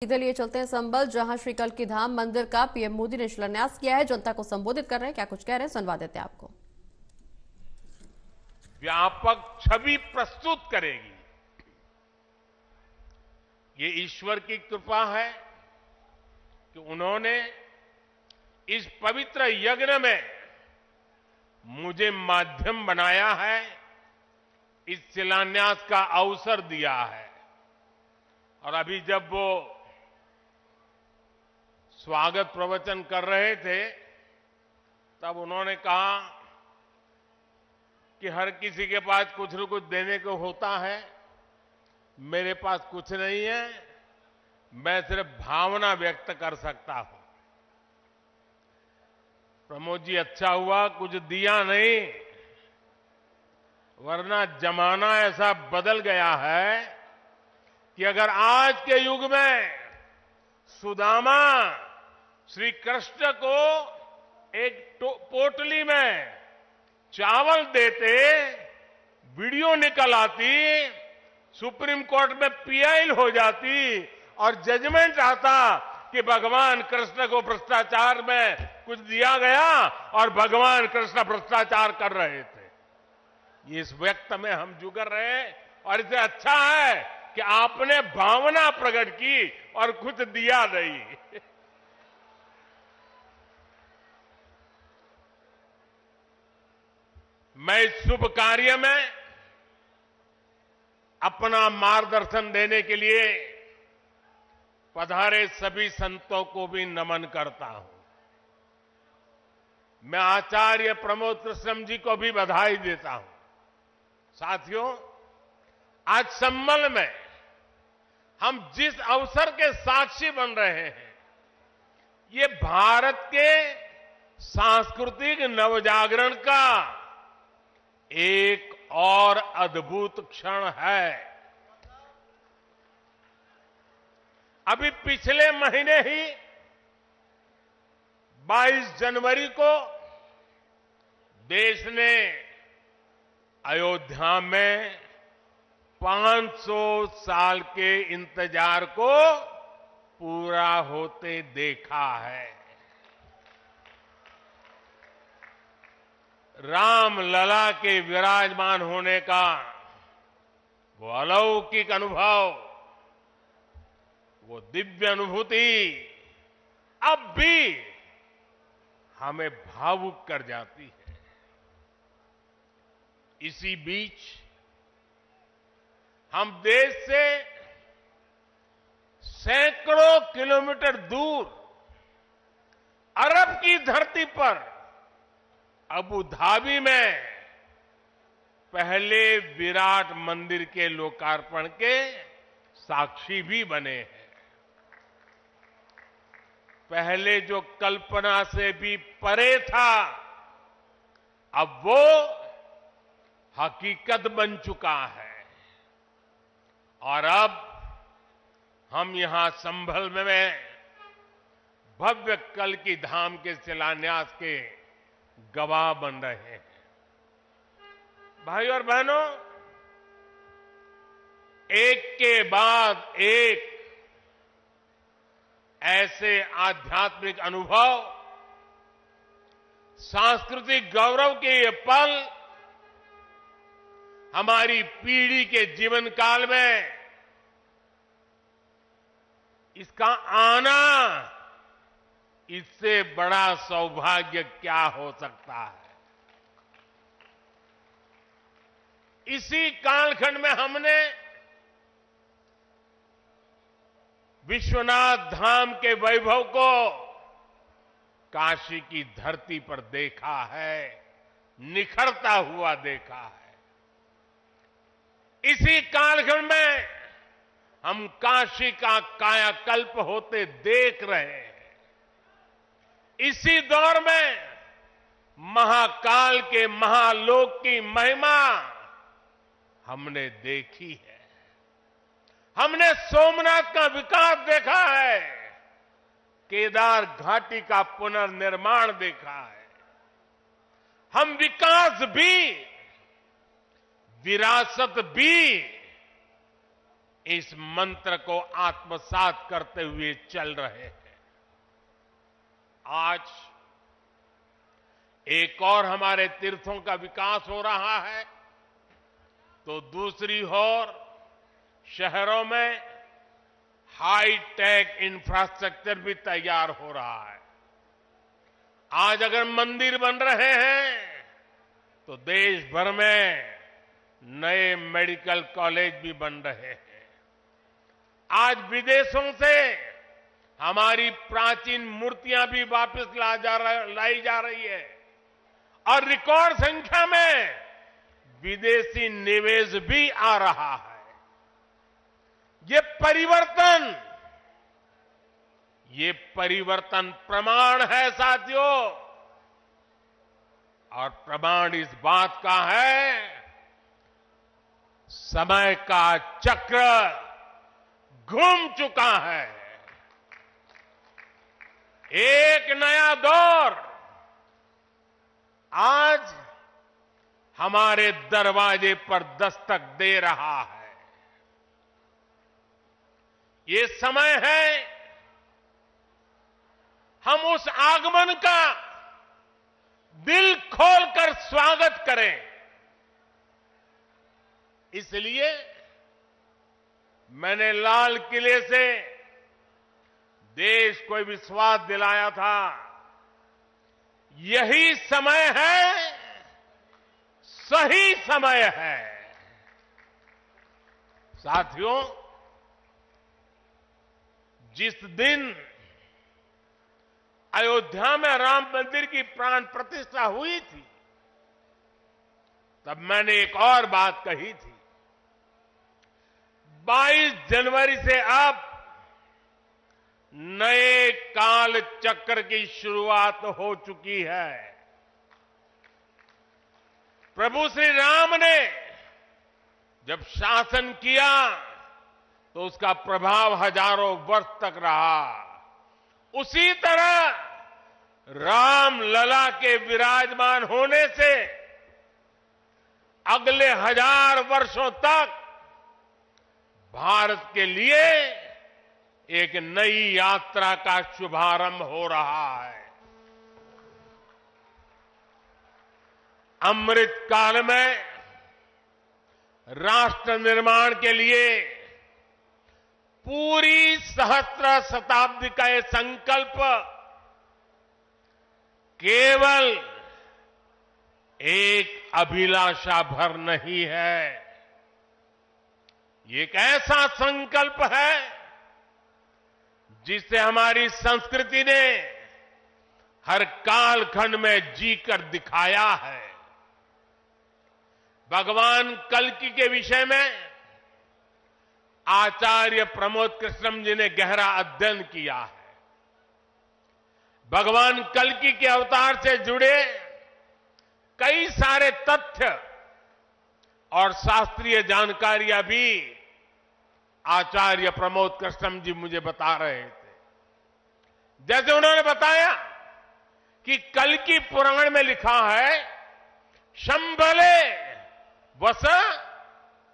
सीधे लिए चलते हैं संभल, जहां श्री कल्की धाम मंदिर का पीएम मोदी ने शिलान्यास किया है। जनता को संबोधित कर रहे हैं, क्या कुछ कह रहे हैं सुनवा देते हैं आपको। व्यापक छवि प्रस्तुत करेगी। ये ईश्वर की कृपा है कि उन्होंने इस पवित्र यज्ञ में मुझे माध्यम बनाया है, इस शिलान्यास का अवसर दिया है। और अभी जब वो स्वागत प्रवचन कर रहे थे तब उन्होंने कहा कि हर किसी के पास कुछ न कुछ देने को होता है, मेरे पास कुछ नहीं है, मैं सिर्फ भावना व्यक्त कर सकता हूं। प्रमोद जी, अच्छा हुआ कुछ दिया नहीं, वरना जमाना ऐसा बदल गया है कि अगर आज के युग में सुदामा श्री कृष्ण को एक पोटली में चावल देते, वीडियो निकल आती, सुप्रीम कोर्ट में पीआई हो जाती और जजमेंट आता कि भगवान कृष्ण को भ्रष्टाचार में कुछ दिया गया और भगवान कृष्ण भ्रष्टाचार कर रहे थे। इस व्यक्त में हम जुगर रहे और इससे अच्छा है कि आपने भावना प्रकट की और कुछ दिया नहीं। मैं इस शुभ कार्य में अपना मार्गदर्शन देने के लिए पधारे सभी संतों को भी नमन करता हूं। मैं आचार्य प्रमोद कृष्णम जी को भी बधाई देता हूं। साथियों, आज संभल में हम जिस अवसर के साक्षी बन रहे हैं, ये भारत के सांस्कृतिक नवजागरण का एक और अद्भुत क्षण है। अभी पिछले महीने ही 22 जनवरी को देश ने अयोध्या में 500 साल के इंतजार को पूरा होते देखा है। राम लला के विराजमान होने का वो अलौकिक अनुभव, वो दिव्य अनुभूति अब भी हमें भावुक कर जाती है। इसी बीच हम देश से सैकड़ों किलोमीटर दूर अरब की धरती पर अबू धाबी में पहले विराट मंदिर के लोकार्पण के साक्षी भी बने हैं। पहले जो कल्पना से भी परे था, अब वो हकीकत बन चुका है। और अब हम यहां संभल में भव्य कल्की धाम के शिलान्यास के गवाह बन रहे हैं। भाई और बहनों, एक के बाद एक ऐसे आध्यात्मिक अनुभव, सांस्कृतिक गौरव के ये पल हमारी पीढ़ी के जीवन काल में इसका आना, इससे बड़ा सौभाग्य क्या हो सकता है। इसी कालखंड में हमने विश्वनाथ धाम के वैभव को काशी की धरती पर देखा है, निखरता हुआ देखा है। इसी कालखंड में हम काशी का कायाकल्प होते देख रहे हैं। इसी दौर में महाकाल के महालोक की महिमा हमने देखी है। हमने सोमनाथ का विकास देखा है, केदार घाटी का पुनर्निर्माण देखा है। हम विकास भी, विरासत भी इस मंत्र को आत्मसात करते हुए चल रहे हैं। आज एक और हमारे तीर्थों का विकास हो रहा है, तो दूसरी ओर शहरों में हाई-टेक इंफ्रास्ट्रक्चर भी तैयार हो रहा है। आज अगर मंदिर बन रहे हैं तो देश भर में नए मेडिकल कॉलेज भी बन रहे हैं। आज विदेशों से हमारी प्राचीन मूर्तियां भी वापस लाई जा रही है और रिकॉर्ड संख्या में विदेशी निवेश भी आ रहा है। ये परिवर्तन प्रमाण है साथियों, और प्रमाण इस बात का है समय का चक्र घूम चुका है। एक नया दौर आज हमारे दरवाजे पर दस्तक दे रहा है। ये समय है हम उस आगमन का दिल खोलकर स्वागत करें। इसलिए मैंने लाल किले से देश को विश्वास दिलाया था, यही समय है, सही समय है। साथियों, जिस दिन अयोध्या में राम मंदिर की प्राण प्रतिष्ठा हुई थी, तब मैंने एक और बात कही थी। 22 जनवरी से अब नए काल चक्र की शुरुआत हो चुकी है। प्रभु श्री राम ने जब शासन किया तो उसका प्रभाव हजारों वर्ष तक रहा। उसी तरह राम लला के विराजमान होने से अगले 1000 वर्षों तक भारत के लिए एक नई यात्रा का शुभारंभ हो रहा है। अमृत काल में राष्ट्र निर्माण के लिए पूरी सहस्त्र शताब्दी का ये संकल्प केवल एक अभिलाषा भर नहीं है, ये एक ऐसा संकल्प है जिसे हमारी संस्कृति ने हर कालखंड में जीकर दिखाया है। भगवान कल्कि के विषय में आचार्य प्रमोद कृष्णम जी ने गहरा अध्ययन किया है। भगवान कल्कि के अवतार से जुड़े कई सारे तथ्य और शास्त्रीय जानकारियां भी आचार्य प्रमोद कृष्णम जी मुझे बता रहे थे। जैसे उन्होंने बताया कि कल्कि पुराण में लिखा है, शंभले वस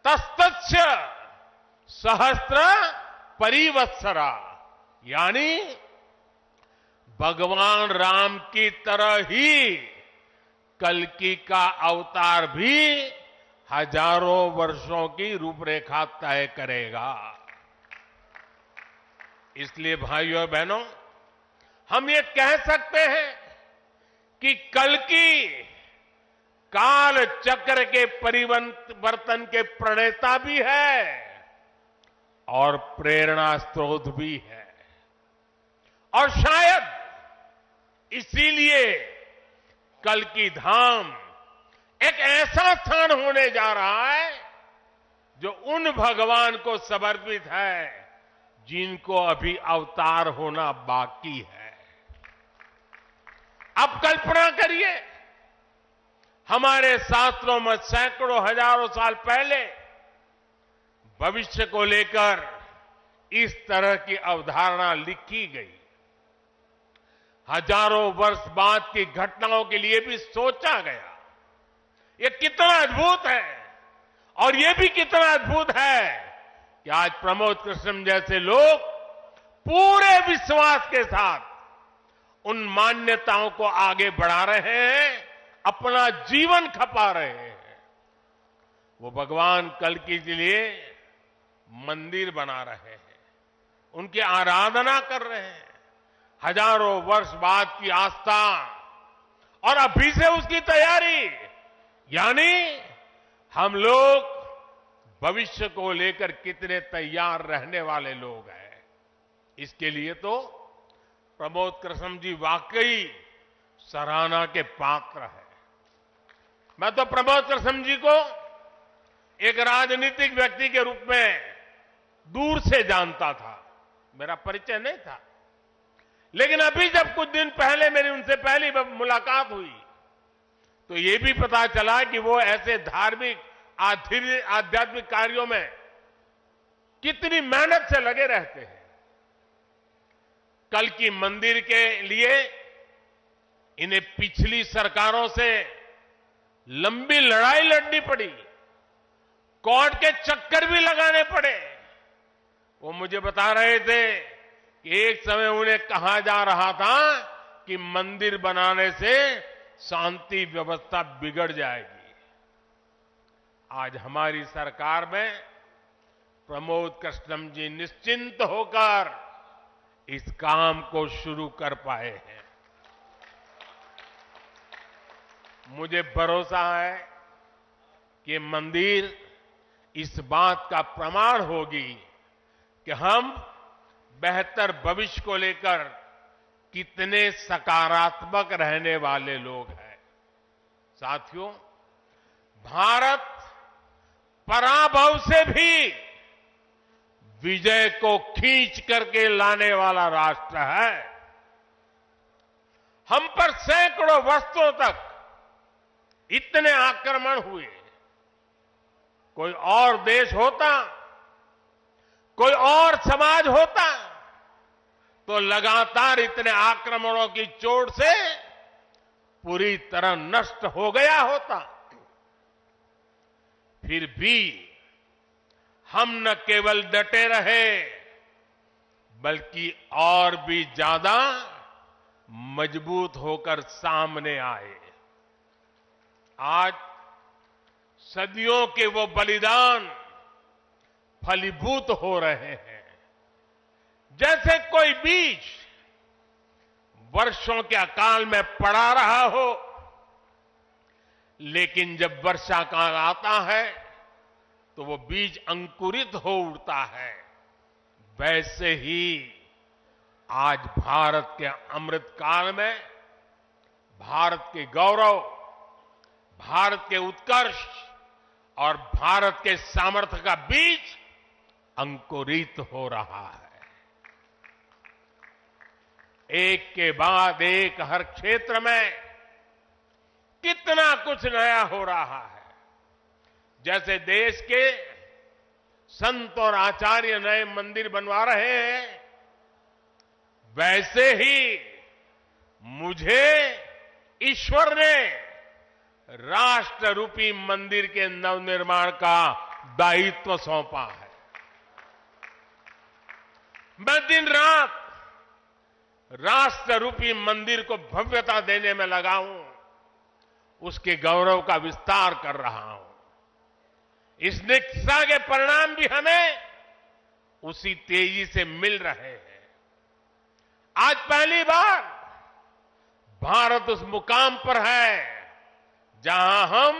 तस्तस्य सहस्त्र परिवत्सरा, यानी भगवान राम की तरह ही कल्कि का अवतार भी हजारों वर्षों की रूपरेखा तय करेगा। इसलिए भाइयों और बहनों, हम ये कह सकते हैं कि कल्कि काल चक्र के परिवर्तन के प्रणेता भी है और प्रेरणा स्रोत भी है। और शायद इसीलिए कल्कि धाम एक ऐसा स्थान होने जा रहा है जो उन भगवान को समर्पित है जिनको अभी अवतार होना बाकी है। अब कल्पना करिए, हमारे शास्त्रों में सैकड़ों हजारों साल पहले भविष्य को लेकर इस तरह की अवधारणा लिखी गई। हजारों वर्ष बाद की घटनाओं के लिए भी सोचा गया। ये कितना अद्भुत है, और ये भी कितना अद्भुत है कि आज प्रमोद कृष्णम जैसे लोग पूरे विश्वास के साथ उन मान्यताओं को आगे बढ़ा रहे हैं, अपना जीवन खपा रहे हैं। वो भगवान कल्कि के लिए मंदिर बना रहे हैं, उनकी आराधना कर रहे हैं। हजारों वर्ष बाद की आस्था और अभी से उसकी तैयारी, यानी हम लोग भविष्य को लेकर कितने तैयार रहने वाले लोग हैं। इसके लिए तो प्रमोद कृष्णम जी वाकई सराहना के पात्र हैं। मैं तो प्रमोद कृष्णम जी को एक राजनीतिक व्यक्ति के रूप में दूर से जानता था, मेरा परिचय नहीं था। लेकिन अभी जब कुछ दिन पहले मेरी उनसे पहली मुलाकात हुई तो ये भी पता चला कि वो ऐसे धार्मिक आध्यात्मिक कार्यों में कितनी मेहनत से लगे रहते हैं। कल की मंदिर के लिए इन्हें पिछली सरकारों से लंबी लड़ाई लड़नी पड़ी, कोर्ट के चक्कर भी लगाने पड़े। वो मुझे बता रहे थे कि एक समय उन्हें कहा जा रहा था कि मंदिर बनाने से शांति व्यवस्था बिगड़ जाएगी। आज हमारी सरकार में प्रमोद कृष्णम जी निश्चिंत होकर इस काम को शुरू कर पाए हैं। मुझे भरोसा है कि मंदिर इस बात का प्रमाण होगी कि हम बेहतर भविष्य को लेकर कितने सकारात्मक रहने वाले लोग हैं। साथियों, भारत पराभव से भी विजय को खींच करके लाने वाला राष्ट्र है। हम पर सैकड़ों वर्षों तक इतने आक्रमण हुए, कोई और देश होता, कोई और समाज होता तो लगातार इतने आक्रमणों की चोट से पूरी तरह नष्ट हो गया होता। फिर भी हम न केवल डटे रहे बल्कि और भी ज्यादा मजबूत होकर सामने आए। आज सदियों के वो बलिदान फलीभूत हो रहे हैं। जैसे कोई बीज वर्षों के अकाल में पड़ा रहा हो, लेकिन जब वर्षा काल आता है तो वो बीज अंकुरित हो उठता है। वैसे ही आज भारत के अमृत काल में भारत के गौरव, भारत के उत्कर्ष और भारत के सामर्थ्य का बीज अंकुरित हो रहा है। एक के बाद एक हर क्षेत्र में कितना कुछ नया हो रहा है। जैसे देश के संत और आचार्य नए मंदिर बनवा रहे हैं, वैसे ही मुझे ईश्वर ने राष्ट्र रूपी मंदिर के नवनिर्माण का दायित्व सौंपा है। मैं दिन रात राष्ट्र रूपी मंदिर को भव्यता देने में लगा हूं, उसके गौरव का विस्तार कर रहा हूं। इस निष्ठा के परिणाम भी हमें उसी तेजी से मिल रहे हैं। आज पहली बार भारत उस मुकाम पर है जहां हम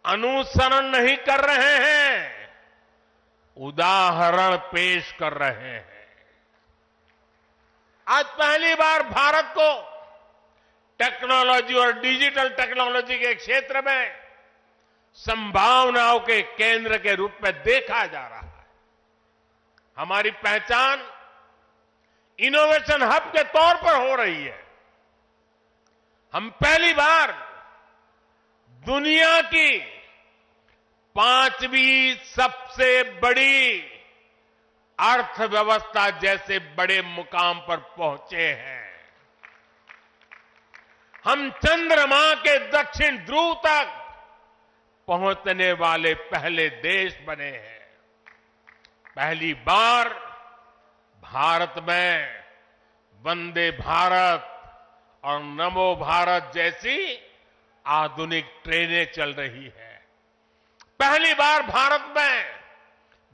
अनुसरण नहीं कर रहे हैं, उदाहरण पेश कर रहे हैं। आज पहली बार भारत को टेक्नोलॉजी और डिजिटल टेक्नोलॉजी के क्षेत्र में संभावनाओं के केंद्र के रूप में देखा जा रहा है। हमारी पहचान इनोवेशन हब के तौर पर हो रही है। हम पहली बार दुनिया की 5वीं सबसे बड़ी अर्थव्यवस्था जैसे बड़े मुकाम पर पहुंचे हैं। हम चंद्रमा के दक्षिण ध्रुव तक पहुंचने वाले पहले देश बने हैं। पहली बार भारत में वंदे भारत और नमो भारत जैसी आधुनिक ट्रेनें चल रही है। पहली बार भारत में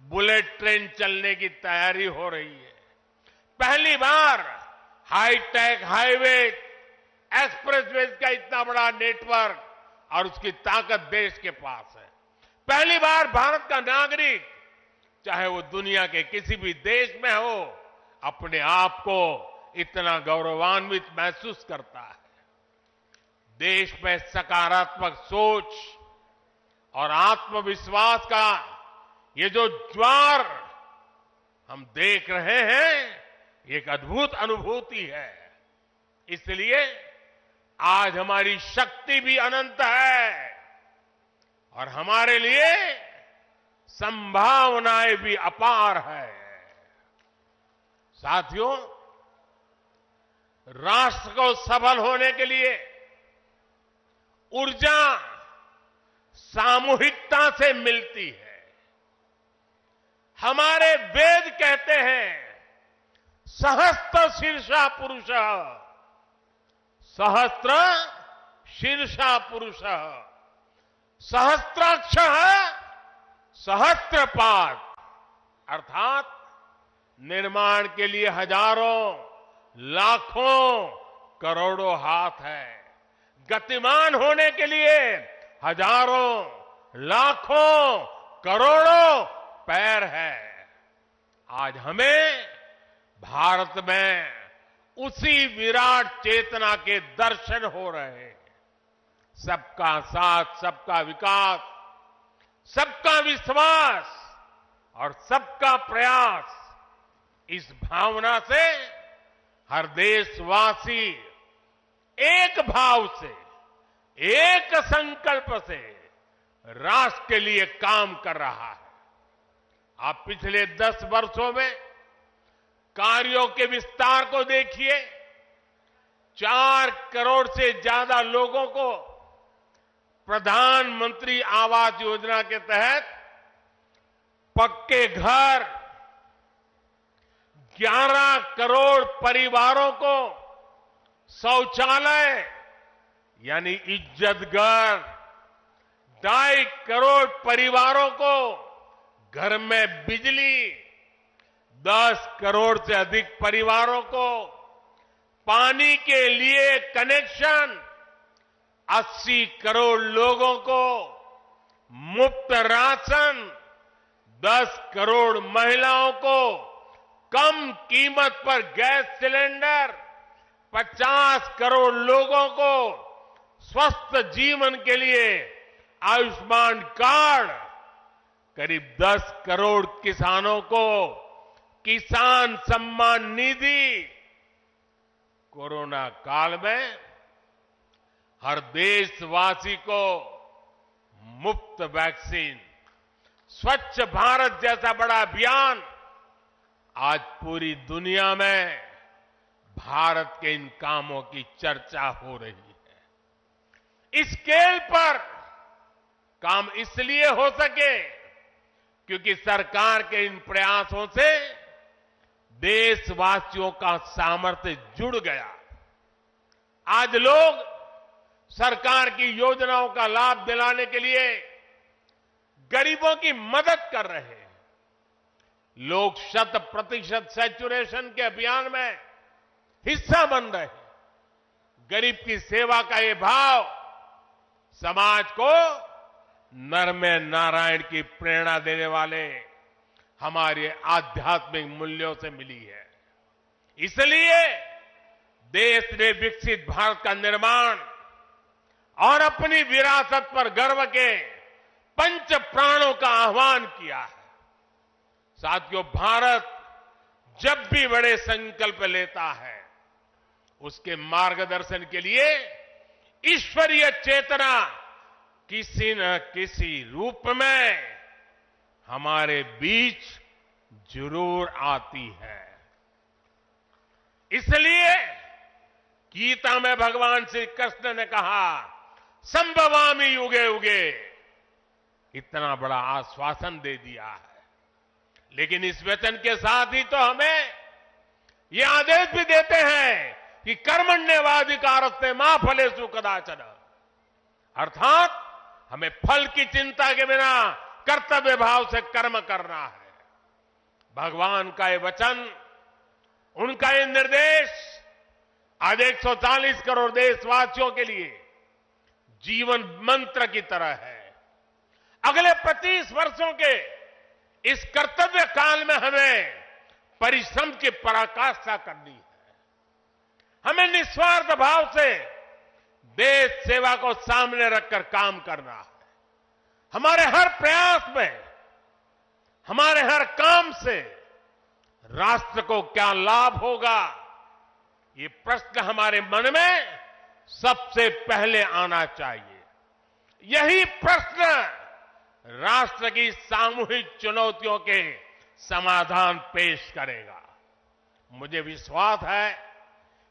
बुलेट ट्रेन चलने की तैयारी हो रही है। पहली बार हाईटेक हाईवे एक्सप्रेसवे का इतना बड़ा नेटवर्क और उसकी ताकत देश के पास है। पहली बार भारत का नागरिक चाहे वो दुनिया के किसी भी देश में हो अपने आप को इतना गौरवान्वित महसूस करता है। देश में सकारात्मक सोच और आत्मविश्वास का ये जो ज्वार हम देख रहे हैं, एक अद्भुत अनुभूति है। इसलिए आज हमारी शक्ति भी अनंत है और हमारे लिए संभावनाएं भी अपार है। साथियों, राष्ट्र को सफल होने के लिए ऊर्जा सामूहिकता से मिलती है। हमारे वेद कहते हैं सहस्त्र शीर्षा पुरुष, सहस्त्र शीर्षा पुरुष, सहस्त्राक्ष सहस्त्रपाद, अर्थात निर्माण के लिए हजारों लाखों करोड़ों हाथ है, गतिमान होने के लिए हजारों लाखों करोड़ों पैर है। आज हमें भारत में उसी विराट चेतना के दर्शन हो रहे हैं। सबका साथ, सबका विकास, सबका विश्वास और सबका प्रयास, इस भावना से हर देशवासी एक भाव से, एक संकल्प से राष्ट्र के लिए काम कर रहा है। आप पिछले 10 वर्षों में कार्यों के विस्तार को देखिए। 4 करोड़ से ज्यादा लोगों को प्रधानमंत्री आवास योजना के तहत पक्के घर, 11 करोड़ परिवारों को शौचालय यानी इज्जत घर, 2.5 करोड़ परिवारों को घर में बिजली, 10 करोड़ से अधिक परिवारों को पानी के लिए कनेक्शन, 80 करोड़ लोगों को मुफ्त राशन, 10 करोड़ महिलाओं को कम कीमत पर गैस सिलेंडर, 50 करोड़ लोगों को स्वस्थ जीवन के लिए आयुष्मान कार्ड, करीब 10 करोड़ किसानों को किसान सम्मान निधि। कोरोना काल में हर देशवासी को मुफ्त वैक्सीन, स्वच्छ भारत जैसा बड़ा अभियान, आज पूरी दुनिया में भारत के इन कामों की चर्चा हो रही है। इस स्केल पर काम इसलिए हो सके क्योंकि सरकार के इन प्रयासों से देशवासियों का सामर्थ्य जुड़ गया। आज लोग सरकार की योजनाओं का लाभ दिलाने के लिए गरीबों की मदद कर रहे हैं। लोग 100% सैचुरेशन के अभियान में हिस्सा बन रहे हैं। गरीब की सेवा का ये भाव समाज को नर में नारायण की प्रेरणा देने वाले हमारे आध्यात्मिक मूल्यों से मिली है। इसलिए देश ने विकसित भारत का निर्माण और अपनी विरासत पर गर्व के 5 प्राणों का आह्वान किया है। साथियों, भारत जब भी बड़े संकल्प लेता है, उसके मार्गदर्शन के लिए ईश्वरीय चेतना किसी न किसी रूप में हमारे बीच जरूर आती है। इसलिए गीता में भगवान श्री कृष्ण ने कहा, संभवामि युगे युगे, इतना बड़ा आश्वासन दे दिया है। लेकिन इस वचन के साथ ही तो हमें ये आदेश भी देते हैं कि कर्मण्येवाधिकारस्ते मा फलेषु कदाचन, अर्थात हमें फल की चिंता के बिना कर्तव्य भाव से कर्म करना है। भगवान का ये वचन, उनका ये निर्देश आज 140 करोड़ देशवासियों के लिए जीवन मंत्र की तरह है। अगले 25 वर्षों के इस कर्तव्य काल में हमें परिश्रम की पराकाष्ठा करनी है। हमें निस्वार्थ भाव से देश सेवा को सामने रखकर काम करना है। हमारे हर प्रयास में, हमारे हर काम से राष्ट्र को क्या लाभ होगा, ये प्रश्न हमारे मन में सबसे पहले आना चाहिए। यही प्रश्न राष्ट्र की सामूहिक चुनौतियों के समाधान पेश करेगा। मुझे विश्वास है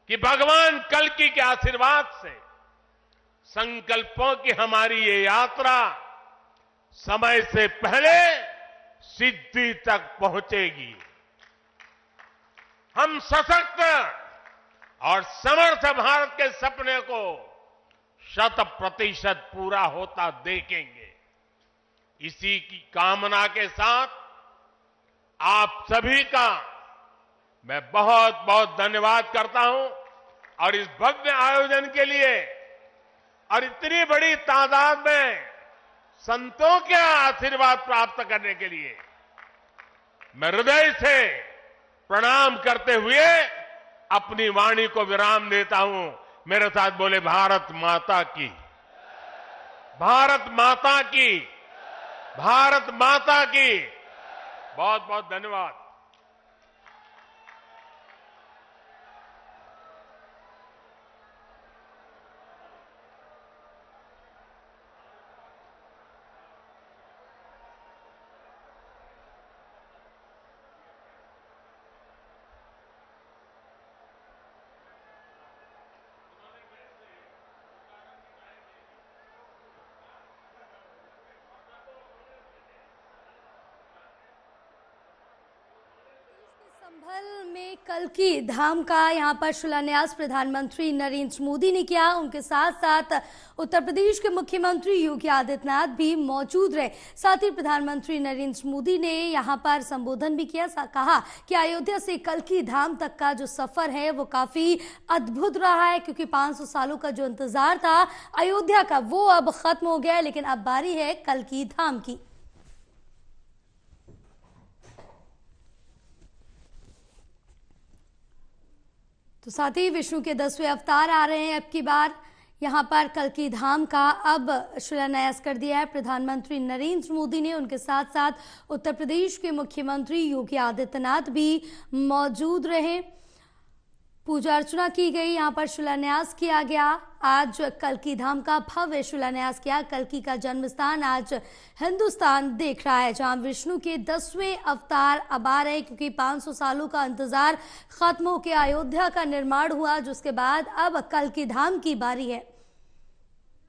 कि भगवान कल्कि के आशीर्वाद से संकल्पों की हमारी ये यात्रा समय से पहले सिद्धि तक पहुंचेगी। हम सशक्त और समर्थ भारत के सपने को 100% पूरा होता देखेंगे। इसी की कामना के साथ आप सभी का मैं बहुत बहुत धन्यवाद करता हूं और इस भव्य आयोजन के लिए और इतनी बड़ी तादाद में संतों के आशीर्वाद प्राप्त करने के लिए मैं हृदय से प्रणाम करते हुए अपनी वाणी को विराम देता हूं। मेरे साथ बोले भारत माता की, भारत माता की, भारत माता की। बहुत बहुत धन्यवाद। संभल में कल्कि धाम का यहाँ पर शिलान्यास प्रधानमंत्री नरेंद्र मोदी ने किया। उनके साथ साथ उत्तर प्रदेश के मुख्यमंत्री योगी आदित्यनाथ भी मौजूद रहे। साथ ही प्रधानमंत्री नरेंद्र मोदी ने यहाँ पर संबोधन भी किया। कहा कि अयोध्या से कल्कि धाम तक का जो सफर है वो काफी अद्भुत रहा है, क्योंकि 500 सालों का जो इंतजार था अयोध्या का वो अब खत्म हो गया है, लेकिन अब बारी है कल्कि धाम की। तो साथ ही विष्णु के 10वें अवतार आ रहे हैं। अब की बार यहाँ पर कल्कि धाम का अब शिलान्यास कर दिया है प्रधानमंत्री नरेंद्र मोदी ने। उनके साथ साथ उत्तर प्रदेश के मुख्यमंत्री योगी आदित्यनाथ भी मौजूद रहे। पूजा अर्चना की गई, यहाँ पर शिलान्यास किया गया। आज कल्कि धाम का भव्य शिलान्यास किया। कल्कि का जन्म स्थान आज हिंदुस्तान देख रहा है, जहां विष्णु के 10वें अवतार अब आ रहे, क्योंकि 500 सालों का इंतजार खत्म होकर अयोध्या का निर्माण हुआ, जिसके बाद अब कल्कि धाम की बारी है।